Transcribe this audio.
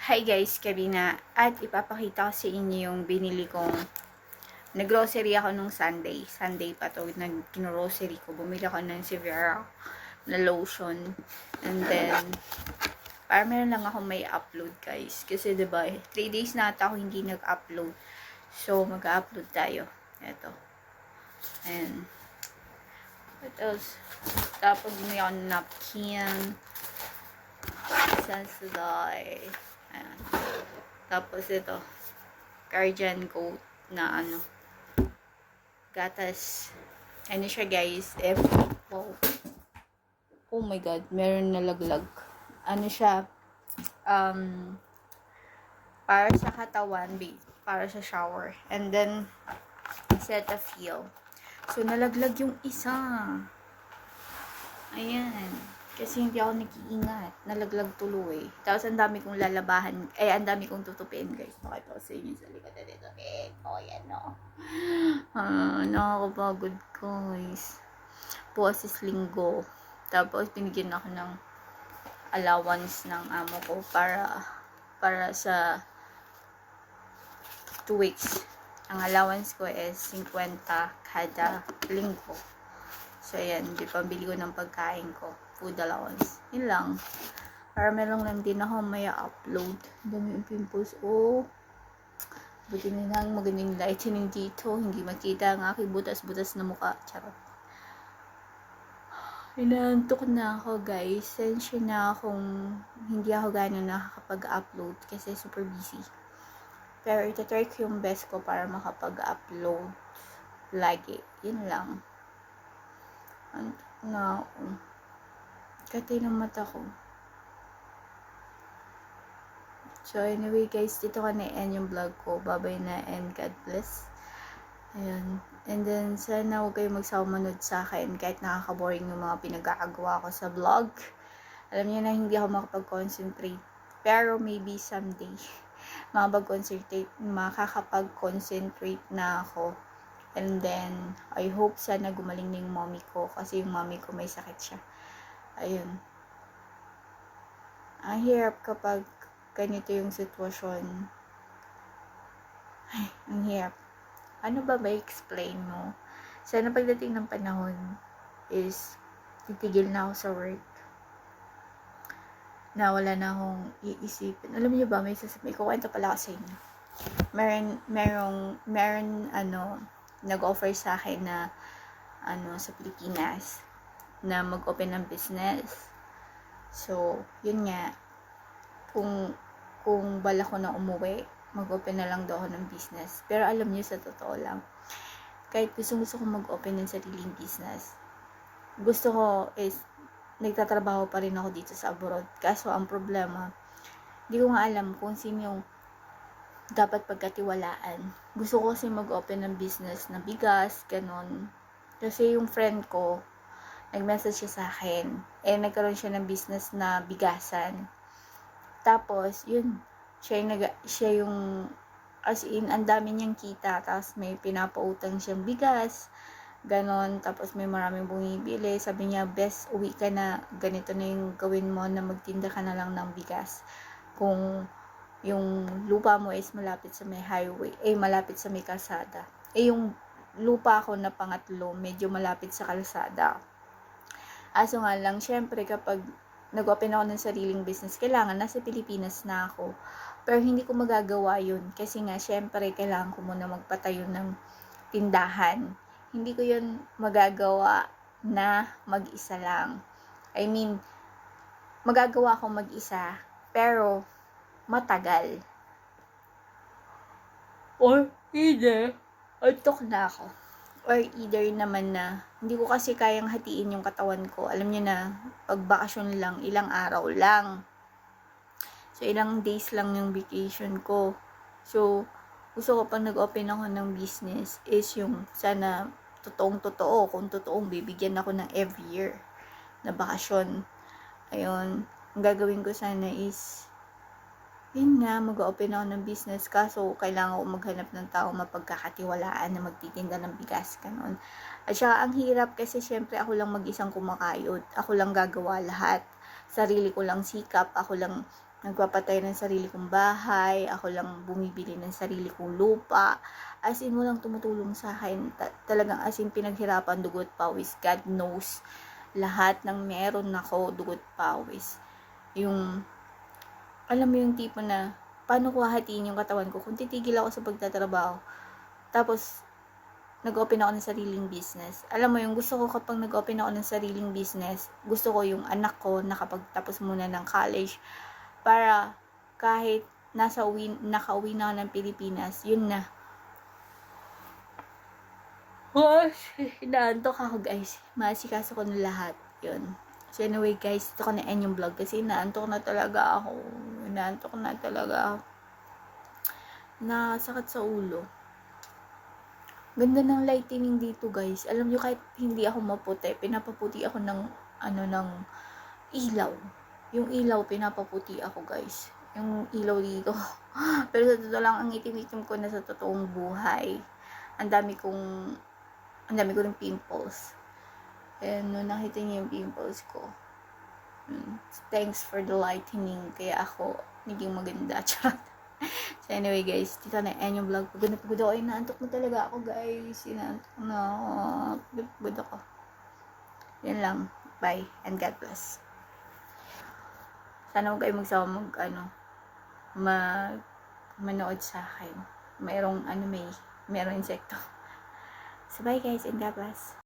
Hi guys, Kabina. At ipapakita ko sa inyo yung binili kong nag-grocery ako nung Sunday. Sunday pa to, nag-grocery ko. Bumili ako ng Severa na lotion. And then, para meron lang ako may upload guys. Kasi diba, 3 days na ata ako hindi nag-upload. So, mag-upload tayo. Eto. And, what else? Tapos, bumili ako ng napkin. Sensodyne. Ayan. Tapos ito, Guardian coat na ano, gatas. Ano siya guys, wow. Oh my god, meron nalaglag. Ano siya, para sa katawan, para sa shower. And then, Cetaphil. So, nalaglag yung isa. Ayan. Kasi hindi ako nag-iingat. Nalaglag tuloy. Tapos, ang dami kong lalabahan. Ang dami kong tutupin, guys. Pakita ko sa inyo sa likod na dito. Oh, yan, no. Nakakapagod, guys. Bukas is linggo. Tapos, binigyan ako ng allowance ng amo ko para sa 2 weeks. Ang allowance ko is 50 kada linggo. So, ayan. Di pambili ko ng pagkain ko. Food allowance. Yun lang. Para meron lang din ako may upload. Dami yung pimples. Oh. Buti na lang magandang lightening dito. Hindi makita ang aking butas-butas na mukha. Charot. Inaantok na ako guys. Sensya na akong hindi ako gano'n nakakapag-upload kasi super busy. Pero itatry ko yung best ko para makapag-upload lagi. Yun lang. Antok na ako. Katay ng mata ko. So, anyway guys, dito ka na-end yung vlog ko. Bye-bye na and God bless. Ayan. And then, sana huwag kayong magsamanod sa akin kahit nakaka-boring yung mga pinag-aagawa ko sa vlog. Alam niyo na hindi ako makapag-concentrate. Pero maybe someday, makakapag-concentrate na ako. And then, I hope sana gumaling na yung mommy ko. Kasi yung mommy ko may sakit siya. Ayun. Ang hirap kapag ganito yung sitwasyon. Ay, ang hirap. Ano ba explain mo? Sana pagdating ng panahon is titigil na ako sa work. Na wala na akong iisipin. Alam niyo ba, may kukwento pala ako sa inyo. Meron nag-offer sa akin na sa Pilipinas na mag-open ng business. So, yun nga, kung bala ko na umuwi, mag-open na lang daw ako ng business. Pero alam niyo, sa totoo lang, kahit gusto ko mag-open ng sariling business, gusto ko is, nagtatrabaho pa rin ako dito sa abroad. Kaso, ang problema, hindi ko nga alam kung sino yung dapat pagkatiwalaan. Gusto ko kasi mag-open ng business na bigas, ganon. Kasi yung friend ko, nag-message siya sa akin. Nagkaroon siya ng business na bigasan. Tapos, yun, siya yung, as in, ang dami niyang kita. Tapos, may pinapautang siyang bigas. Ganon. Tapos, may maraming bumibili. Sabi niya, best, uwi ka na. Ganito na yung gawin mo na magtinda ka na lang ng bigas. Kung yung lupa mo is malapit sa may highway, malapit sa may kalsada. Yung lupa ko na pangatlo, medyo malapit sa kalsada. Aso nga lang, syempre kapag nag-open ako ng sariling business, kailangan nasa Pilipinas na ako. Pero hindi ko magagawa yun. Kasi nga, syempre, kailangan ko muna magpatayo ng tindahan. Hindi ko yun magagawa na mag-isa lang. I mean, magagawa ako mag-isa, pero matagal. Or either, antok na ako. Or either naman na, hindi ko kasi kayang hatiin yung katawan ko. Alam niyo na, pag bakasyon lang, ilang araw lang. So, ilang days lang yung vacation ko. So, gusto ko pag nag-open ako ng business is yung sana totoong-totoo. Kung totoong bibigyan ako ng every year na bakasyon. Ayun, ang gagawin ko sana is yun nga, mag-open ako ng business, kaso kailangan ko maghanap ng tao mapagkakatiwalaan na magtitinda ng bigas, kanon. At saka ang hirap kasi syempre ako lang mag-isang kumakayod, ako lang gagawa lahat, sarili ko lang sikap, ako lang nagpapatay ng sarili kong bahay, ako lang bumibili ng sarili kong lupa. As in, walang tumutulong sa akin. Talagang as in, pinaghirapan, dugot, pawis. God knows, lahat ng meron ako, dugot, pawis. Yung, alam mo yung tipo na, paano ko hahatiin yung katawan ko kung titigil ako sa pagtatrabaho. Tapos, nag-open ako ng sariling business. Alam mo yung gusto ko kapag nag-open ako ng sariling business, gusto ko yung anak ko nakapagtapos muna ng college para kahit nakauwi na ako ng Pilipinas, yun na. Oh, inaantok ako guys. Maasikaso ko na lahat. Yun. So anyway guys, ito ko na end yung vlog kasi inaantok na talaga ako. Nakasakit sa ulo. Ganda ng lightning dito guys. Alam nyo, kahit hindi ako maputi, pinapaputi ako ng ilaw. Yung ilaw, pinapaputi ako guys. Yung ilaw dito. Pero sa totoo lang, ang itim-itim ko na sa totoong buhay. Ang dami ko rin pimples. And nung nakita niyo yung pimples ko, thanks for the lightening. Kaya ako, naging maganda. Charot. So anyway guys, dito na end yung vlog. Pagod na pagod ako. Inaantok na talaga ako guys. Inaantok na ako. Pagod ako. Yan lang. Bye and God bless. Sana huwag kayo magsawa manood sa akin. Mayroong insekto. So bye guys and God bless.